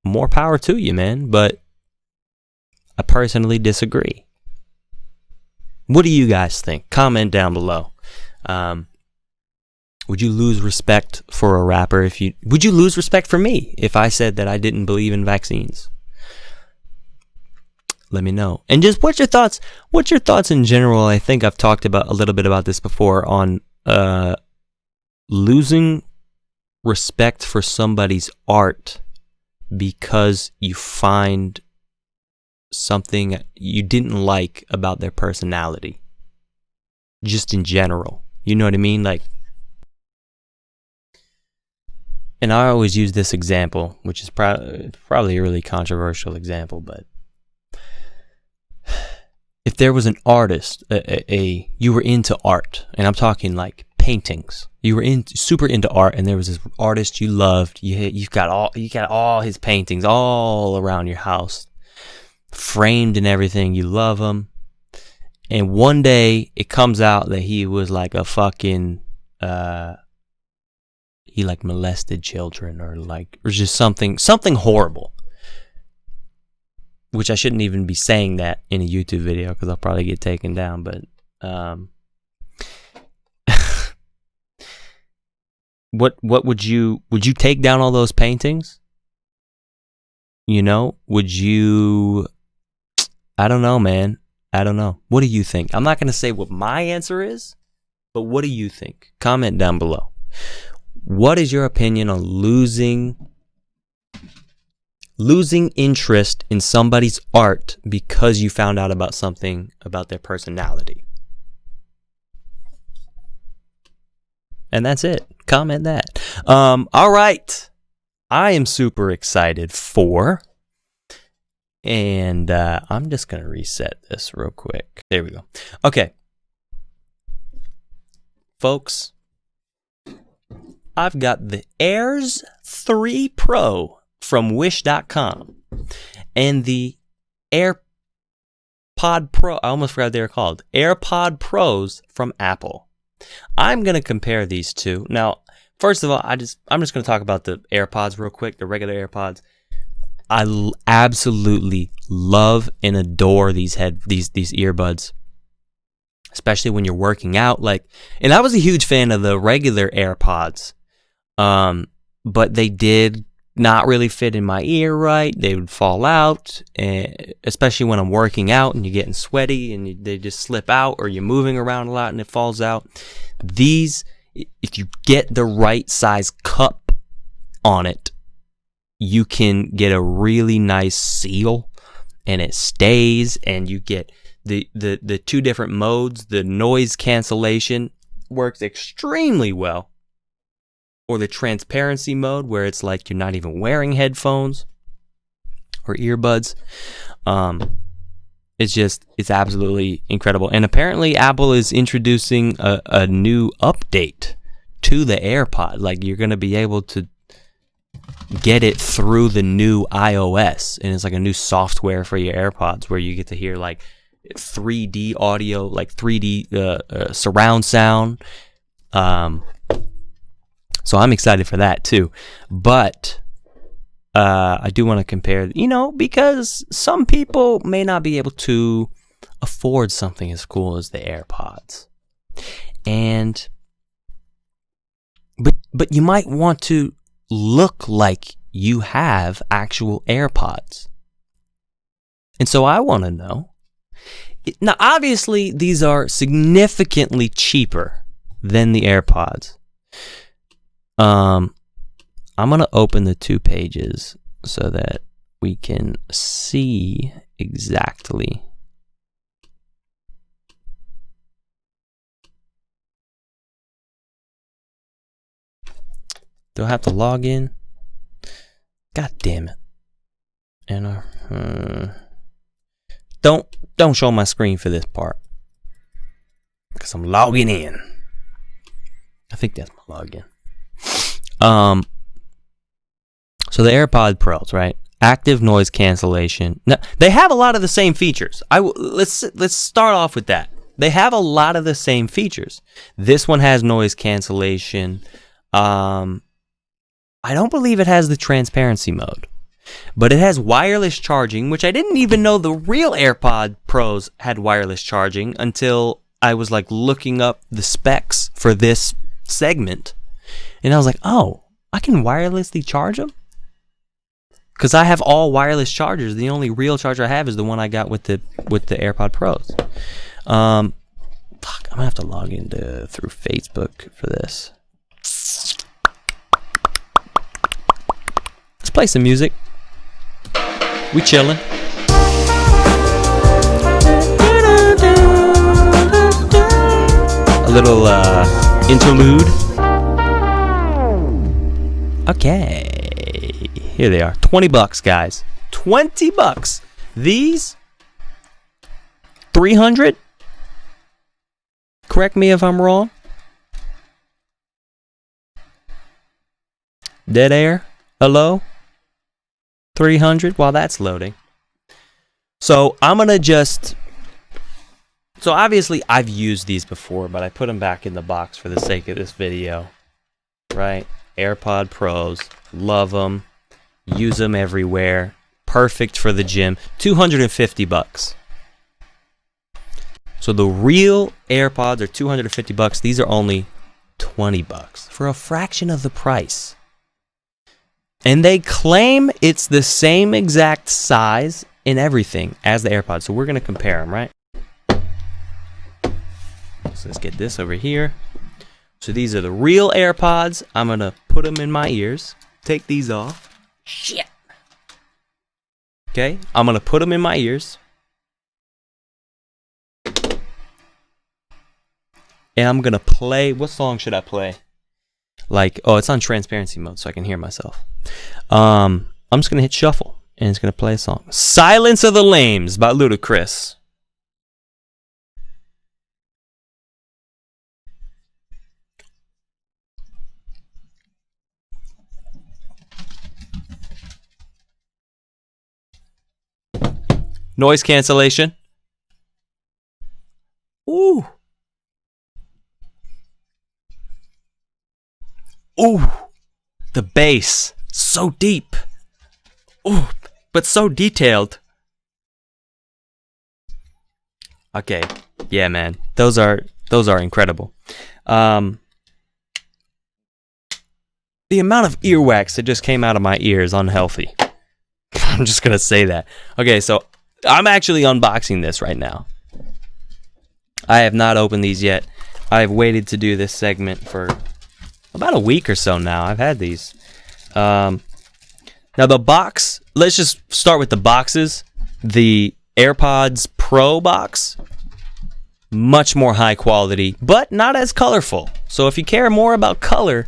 more power to you, man. But I personally disagree. What do you guys think? Comment down below. Would you lose respect for a rapper would you lose respect for me if I said that I didn't believe in vaccines? Let me know. And just what's your thoughts in general? I think I've talked about a little bit about this before on losing respect for somebody's art because you find something you didn't like about their personality. Just in general. You know what I mean? Like, and I always use this example, which is probably a really controversial example, but if there was an artist, you were into art, and I'm talking like paintings. You were super into art, and there was this artist you loved. You got all his paintings all around your house, framed and everything. You love him, and one day it comes out that he was like a fucking he like molested children or just something horrible. Which I shouldn't even be saying that in a YouTube video because I'll probably get taken down. But what would you take down all those paintings? You know, would you? I don't know, man. I don't know. What do you think? I'm not gonna say what my answer is, but what do you think? Comment down below. What is your opinion on losing interest in somebody's art because you found out about something about their personality? And that's it. Comment that. All right. I am super excited for, and I'm just going to reset this real quick. There we go. Okay. Folks, I've got the AirPods 3 Pro from Wish.com and the AirPod Pro. I almost forgot what they were called. AirPod Pros from Apple. I'm going to compare these two. Now, first of all, I'm just going to talk about the AirPods real quick, the regular AirPods. I absolutely love and adore these earbuds, especially when you're working out. And I was a huge fan of the regular AirPods, but they did not really fit in my ear right. They would fall out, especially when I'm working out and you're getting sweaty and they just slip out, or you're moving around a lot and it falls out. These, if you get the right size cup on it, you can get a really nice seal and it stays, and you get the two different modes. The noise cancellation works extremely well, or the transparency mode where it's like you're not even wearing headphones or earbuds. It's absolutely incredible. And apparently Apple is introducing a new update to the AirPod. Like, you're going to be able to get it through the new iOS, and it's like a new software for your AirPods where you get to hear like 3D audio, like 3D surround sound. So I'm excited for that too. But I do want to compare, because some people may not be able to afford something as cool as the AirPods. But you might want to look like you have actual AirPods. And so I want to know. Now, obviously, these are significantly cheaper than the AirPods. I'm going to open the two pages so that we can see exactly. Do I have to log in? God damn it. And don't show my screen for this part, because I'm logging in. I think that's my login. So the AirPod Pros, right? Active noise cancellation. Now, they have a lot of the same features. Let's start off with that. They have a lot of the same features. This one has noise cancellation. I don't believe it has the transparency mode, but it has wireless charging, which I didn't even know the real AirPod Pros had wireless charging until I was like looking up the specs for this segment, and I was like, oh, I can wirelessly charge them? Because I have all wireless chargers. The only real charger I have is the one I got with the AirPod Pros. I'm gonna have to log into through Facebook for this. Let's play some music. We chilling. A little interlude. Okay. Here they are. $20, guys. $20. These 300. Correct me if I'm wrong. Dead air. Hello. 300 while that's loading. So I'm gonna just. So obviously I've used these before, but I put them back in the box for the sake of this video. Right? AirPod Pros. Love them. Use them everywhere. Perfect for the gym. $250. So the real AirPods are $250. These are only $20 for a fraction of the price. And they claim it's the same exact size and everything as the AirPods. So we're going to compare them, right? So let's get this over here. So these are the real AirPods. I'm going to put them in my ears. Take these off. Shit. Okay, I'm going to put them in my ears. And I'm going to play. What song should I play? Like, oh, it's on transparency mode so I can hear myself. I'm just going to hit shuffle. And it's going to play a song. Silence of the Lames by Ludacris. Noise cancellation. Ooh. Ooh. The bass. So deep. Ooh. But so detailed. Okay. Yeah, man. Those are incredible. The amount of earwax that just came out of my ear is unhealthy. I'm just gonna say that. Okay, so I'm actually unboxing this right now. I have not opened these yet. I've waited to do this segment for about a week or so now. I've had these. Now the box, let's just start with the boxes. The AirPods Pro box, much more high quality, but not as colorful. So if you care more about color,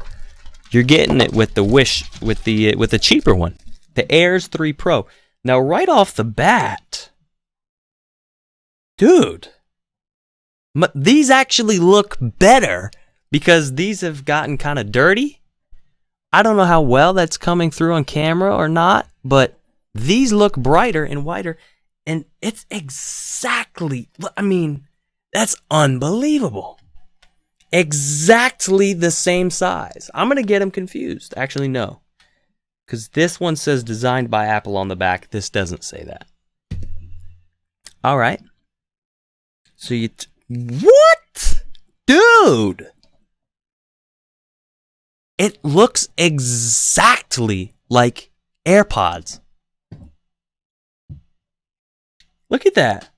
you're getting it with the with the cheaper one, the Airs 3 Pro. Now, right off the bat, dude, these actually look better because these have gotten kind of dirty. I don't know how well that's coming through on camera or not, but these look brighter and whiter, and it's exactly, I mean, that's unbelievable. Exactly the same size. I'm going to get them confused. Actually, no. Because this one says designed by Apple on the back. This doesn't say that. All right. So you... what? Dude! It looks exactly like AirPods. Look at that.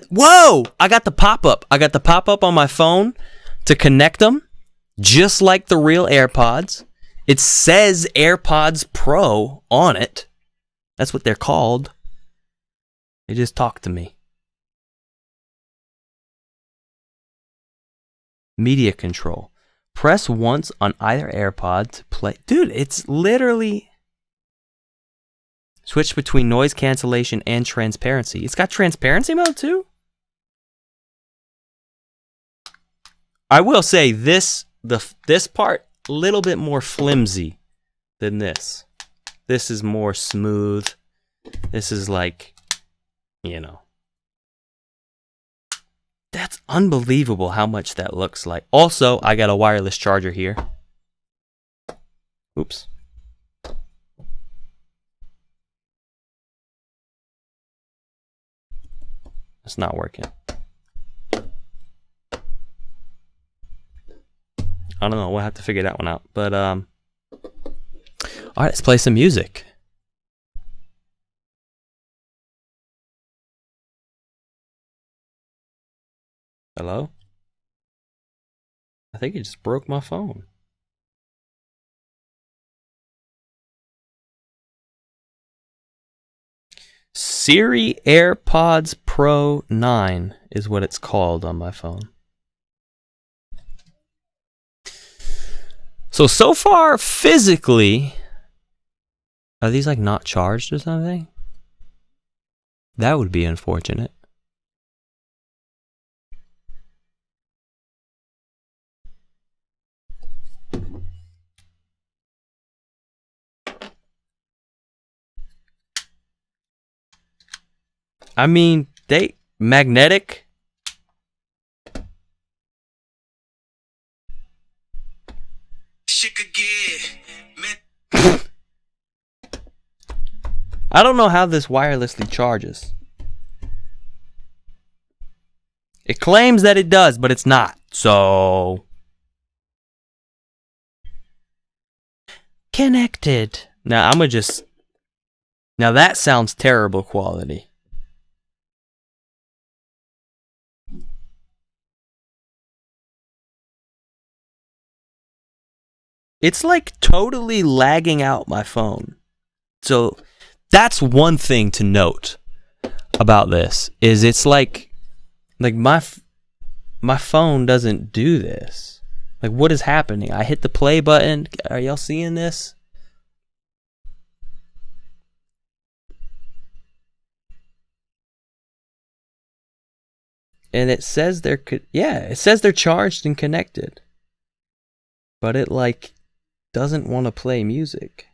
Whoa! I got the pop-up. I got the pop-up on my phone to connect them, just like the real AirPods. It says AirPods Pro on it. That's what they're called. They just talk to me. Media control. Press once on either AirPod to play. Dude, it's literally... switch between noise cancellation and transparency. It's got transparency mode too? I will say this part a little bit more flimsy than this. This is more smooth. This is like, you know. That's unbelievable how much that looks like. Also, I got a wireless charger here. Oops. It's not working. I don't know. We'll have to figure that one out. But, all right, let's play some music. Hello? I think it just broke my phone. Siri AirPods Pro 9 is what it's called on my phone. So far, physically, are these like not charged or something? That would be unfortunate. I mean, they magnetic. I don't know how this wirelessly charges. It claims that it does, but it's not. So connected. Now I'm gonna just. Now that sounds terrible quality. It's like totally lagging out my phone. So that's one thing to note about this is it's like my phone doesn't do this. Like what is happening? I hit the play button. Are y'all seeing this? And it says it says they're charged and connected. But it like doesn't want to play music.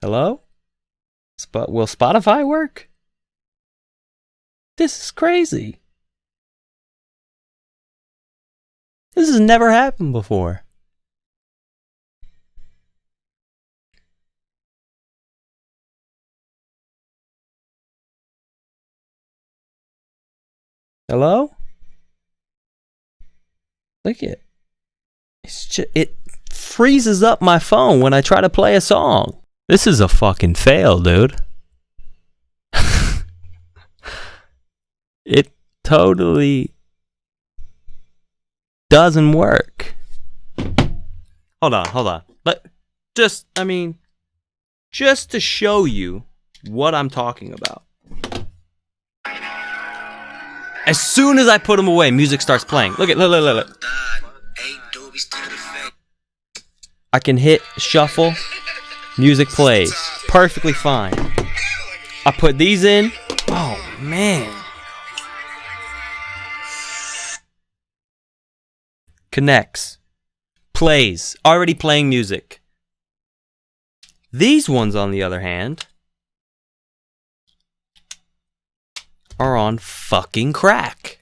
Hello? Will Spotify work? This is crazy. This has never happened before. Hello? Look at it freezes up my phone when I try to play a song. This is a fucking fail, dude. It totally doesn't work. Hold on. Just to show you what I'm talking about. As soon as I put them away, music starts playing. Look. I can hit shuffle. Music plays. Perfectly fine. I put these in. Oh, man. Connects. Plays. Already playing music. These ones, on the other hand, are on fucking crack.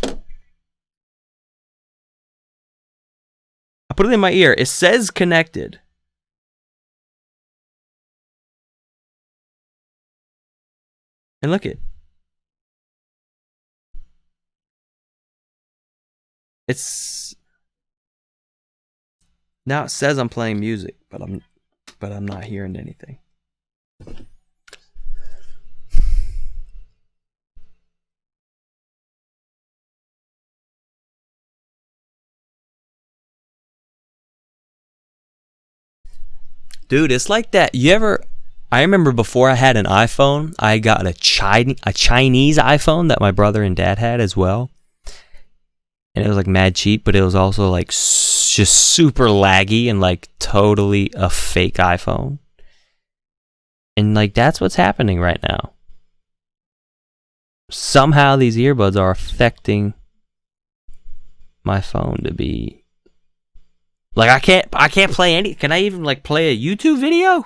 I put it in my ear. It says connected. And look it. Now it says I'm playing music, but I'm not hearing anything. Dude, it's like that. I remember before I had an iPhone, I got a Chinese iPhone that my brother and dad had as well. And it was like mad cheap, but it was also like just super laggy and like totally a fake iPhone. And like that's what's happening right now. Somehow these earbuds are affecting my phone to be like I can't play any. Can I even like play a YouTube video?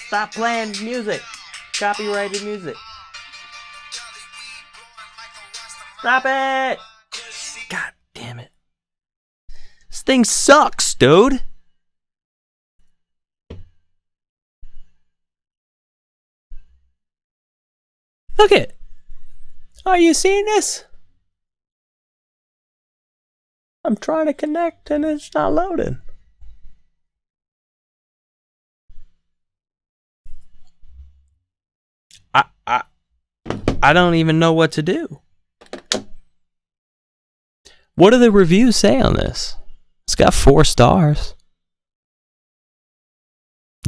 Stop playing music. Copyrighted music. Stop it! God damn it. This thing sucks, dude. Look it. Are you seeing this? I'm trying to connect and it's not loading. I don't even know what to do. What do the reviews say on this? It's got 4 stars.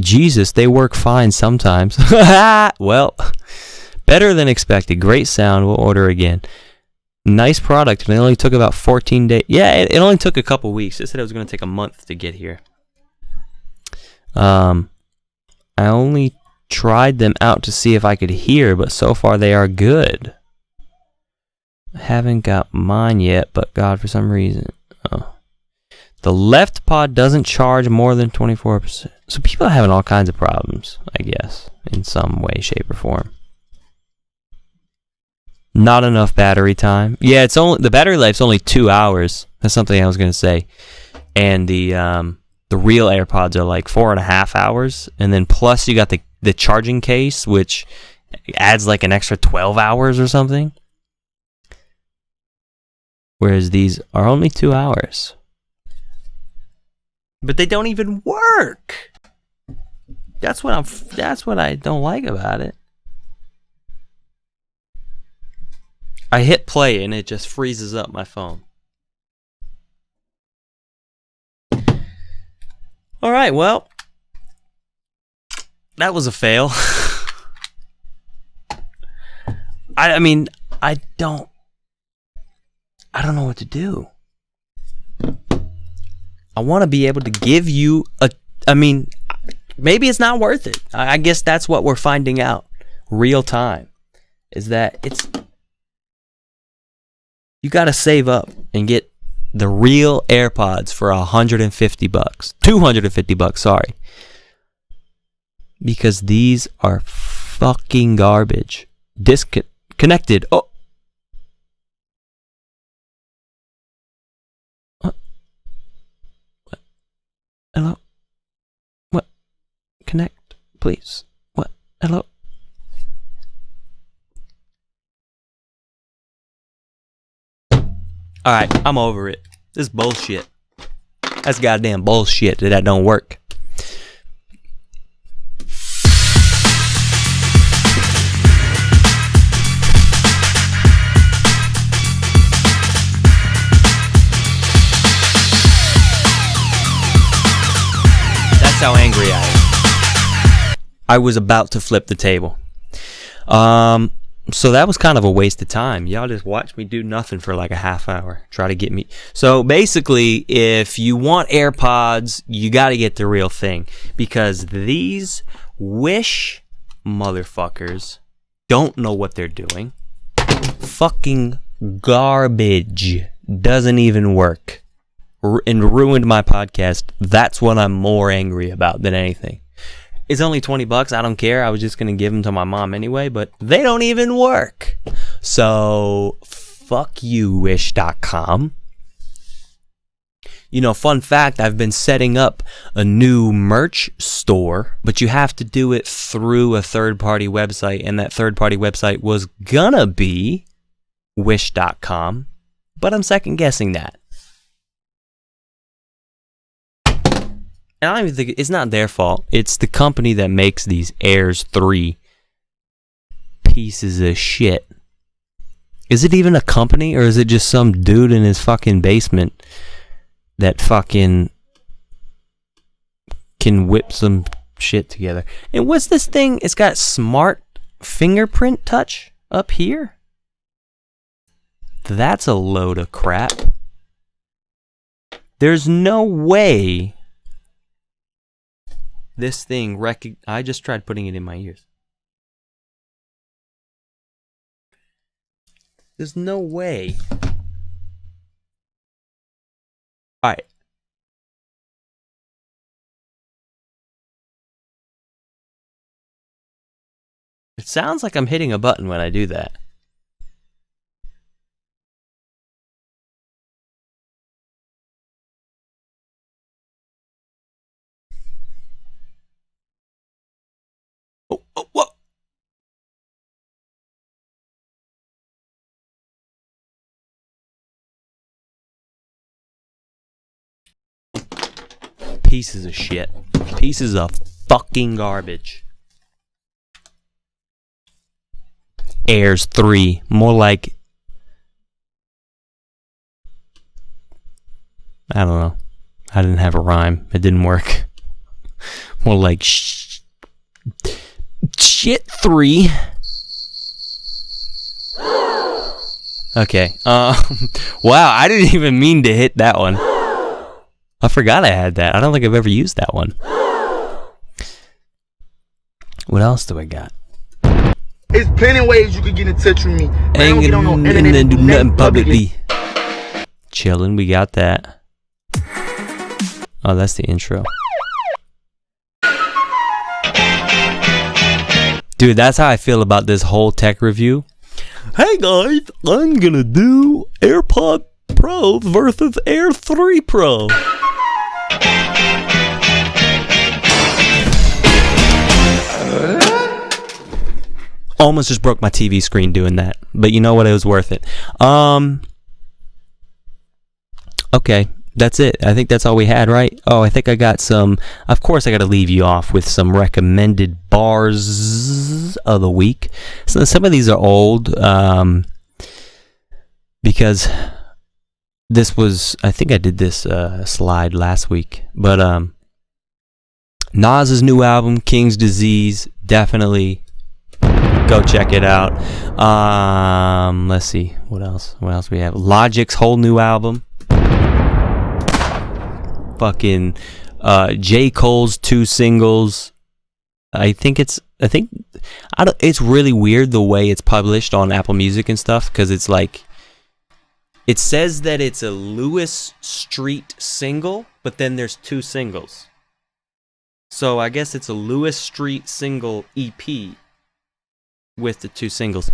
Jesus, they work fine sometimes. Well, better than expected. Great sound. We'll order again. Nice product. And it only took about 14 days. Yeah, it only took a couple weeks. It said it was going to take a month to get here. I only tried them out to see if I could hear, but so far they are good. I haven't got mine yet, but God, for some reason. Oh. The left pod doesn't charge more than 24%. So people are having all kinds of problems, I guess, in some way, shape, or form. Not enough battery time. Yeah, it's only the battery life's only 2 hours. That's something I was gonna say. And the real AirPods are like 4.5 hours, and then plus you got the charging case, which adds like an extra 12 hours or something. Whereas these are only 2 hours. But they don't even work. That's what I don't like about it. I hit play and it just freezes up my phone. All right, well, that was a fail. I mean, I don't know what to do. I want to be able to give you I mean, maybe it's not worth it. I guess that's what we're finding out real time. Is that you got to save up and get the real AirPods for $150. $250, sorry. Because these are fucking garbage. Disconnected. Oh. What? Hello? What? Connect, please. What? Hello? Alright, I'm over it. This is bullshit. That's goddamn bullshit that don't work. That's how angry I am. I was about to flip the table. So that was kind of a waste of time. Y'all just watched me do nothing for like a half hour. Try to get me. So basically, if you want AirPods, you got to get the real thing. Because these Wish motherfuckers don't know what they're doing. Fucking garbage. Doesn't even work. And ruined my podcast. That's what I'm more angry about than anything. It's only $20. I don't care. I was just going to give them to my mom anyway, but they don't even work. So, fuck you, Wish.com. You know, fun fact, I've been setting up a new merch store, but you have to do it through a third-party website, and that third-party website was gonna be Wish.com, but I'm second-guessing that. And I don't even think it's not their fault. It's the company that makes these Airs 3 pieces of shit. Is it even a company, or is it just some dude in his fucking basement that fucking can whip some shit together? And what's this thing? It's got smart fingerprint touch up here. That's a load of crap. There's no way this thing I just tried putting it in my ears. There's no way. Alright. It sounds like I'm hitting a button when I do that. Oh, what? Pieces of shit. Pieces of fucking garbage. Airs 3. More like... I don't know. I didn't have a rhyme. It didn't work. More like... Shit 3. Okay. Wow, I didn't even mean to hit that one. I forgot I had that. I don't think I've ever used that one. What else do I got? There's plenty of ways you could get in touch with me. Man, I don't get on no And internet then and do do nothing publicly. Chilling, we got that. Oh, that's the intro. Dude, that's how I feel about this whole tech review. Hey guys, I'm gonna do AirPods Pro versus Air 3 Pro. Almost just broke my TV screen doing that, but you know what? It was worth it. Okay, that's it. I think that's all we had, right? Oh, I think I got some. Of course, I got to leave you off with some recommended BARZZZ of the week. So some of these are old, because this was. I think I did this slide last week, but Nas's new album, King's Disease, definitely. Go check it out. Let's see what else we have. Logic's whole new album. Fucking J. Cole's 2 singles. It's really weird the way it's published on Apple Music and stuff, because it's like it says that it's a Lewis Street single, but then there's 2 singles. So I guess it's a Lewis Street single EP with the 2 singles.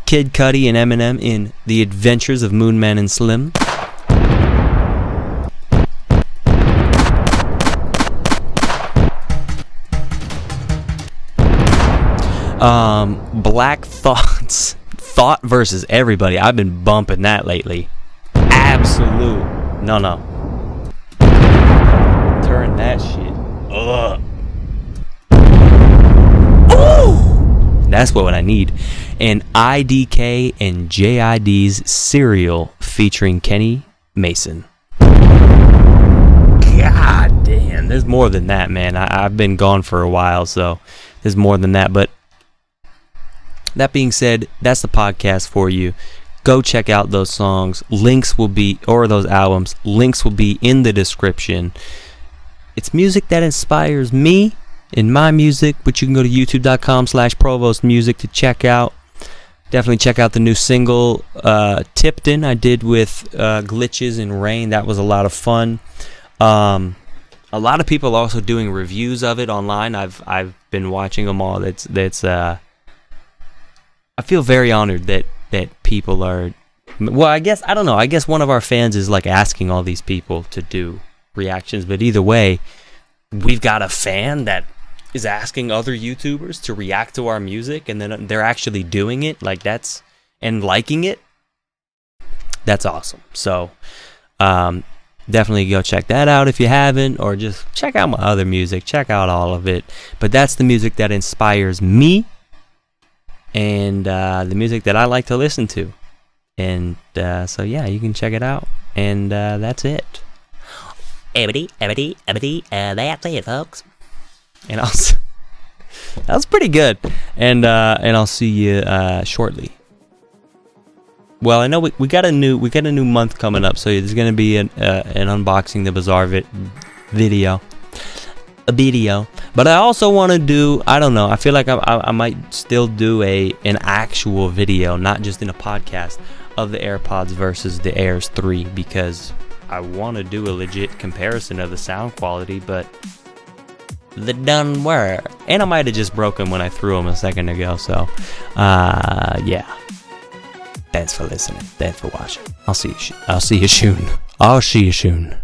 Kid Cudi and Eminem in The Adventures of Moonman and Slim. Black Thought's Thought versus Everybody. I've been bumping that lately. Absolute. No. Turn that shit up. Ooh! That's what I need. And IDK and JID's Serial featuring Kenny Mason. God damn. There's more than that, man. I've been gone for a while, so there's more than that. But that being said, that's the podcast for you. Go check out those songs. Links will be, or those albums. Links will be in the description. It's music that inspires me in my music, which you can go to youtube.com/Provost Music to check out. Definitely check out the new single, Tipton, I did with Glitches and Rain. That was a lot of fun. A lot of people also doing reviews of it online. I've been watching them all. I feel very honored that people are. Well, I guess I don't know. I guess one of our fans is like asking all these people to do reactions, but either way, we've got a fan that is asking other YouTubers to react to our music, and then they're actually doing it like that's and liking it. That's awesome. So definitely go check that out if you haven't, or just check out my other music. Check out all of it. But that's the music that inspires me, and the music that I like to listen to. And so yeah, you can check it out. And that's it. That's it, folks. And that was pretty good. And I'll see you shortly. well, I know we got a new month coming up, so there's gonna be an unboxing the BARZZZ video. A video. But I also want to do, I don't know, I feel like I might still do an actual video, not just in a podcast, of the AirPods versus the Airs 3, because I want to do a legit comparison of the sound quality, but they done work. And I might have just broke them when I threw them a second ago, so yeah. Thanks for listening. Thanks for watching. I'll see you soon.